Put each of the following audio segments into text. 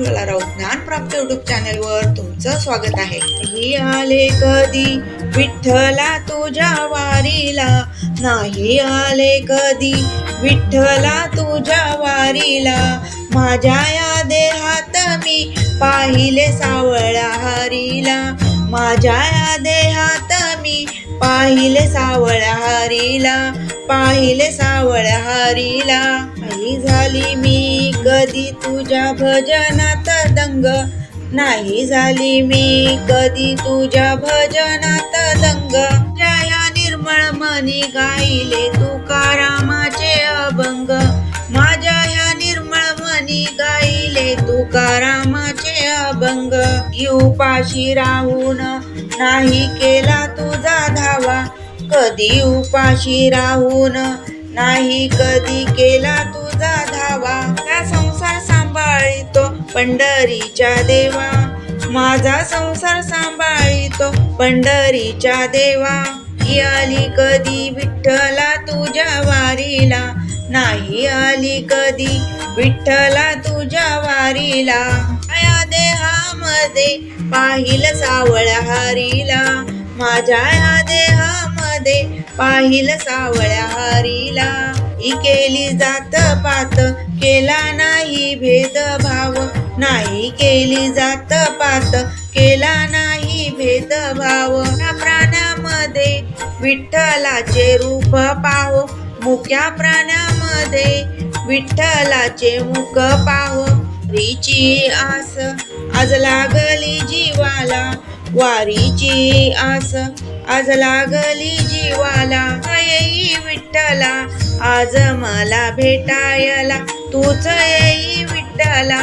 मंजुळा Raut ज्ञानप्राप्त YouTube चॅनलवर तुमचं स्वागत आहे. ही आले कधी विठ्ठला तुझ्या वारीला, नाही आले कधी विठ्ठला तुझ्या वारीला. माझ्या या देहात मी पाहिले सावळ्या हरीला, माझ्या या देहात मी पाहिले सावळ्या हरीला, पाहिले सावळ्या हरीला. नाही झाली मी कधी तुझ्या भजनात दंग, नाही झाली मी कधी तुझ्या भजनात दंग. जया निर्मळ मनी गायले तुकारामाचे अभंग, माझ्या ह्या निर्मळ मनी गायले तुकारामाचे अभंग. उपाशी राहून नाही केला तुझा धावा, कधी उपाशी राहून नाही कधी केला तुझा धावा. माझा संसार सांभाळितो पंढरीच्या देवा, माझा संसार सांभाळितो पंढरीच्या देवा. आली कधी विठ्ठला तुझ्या वारीला, नाही आली कधी विठ्ठला तुझ्या वारीला. या देहामध्ये पाहिलं सावळ्या हरीला, माझ्या या देहामध्ये पाहिलं सावळ्या हरीला. ही केली जात पात केला नाही भेदभाव, नाही केली जात पात केला नाही भेदभाव. या प्राण्यामध्ये विठ्ठलाचे रूप पाहो, मुक्या प्राण्यामध्ये विठ्ठलाचे मुख पाहो. वारीची आस आज लागली जीवाला, वारीची आस आज लागली जीवाला. येई विठ्ठला आज मला भेटायला, तूच येई विठ्ठला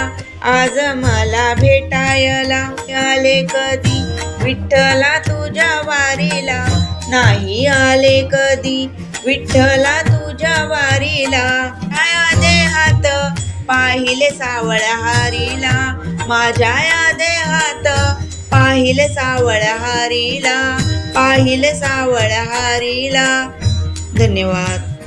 आज मला भेटायला. आले कधी विठ्ठला तुझ्या वारीला, नाही आले कधी विठ्ठला तुझ्या वारीला. या देहात पाहिले सावळ्या हरीला, माझ्या या देहात पाहिले सावळ्या हरीला, पाहिले सावळ्या हरीला. धन्यवाद.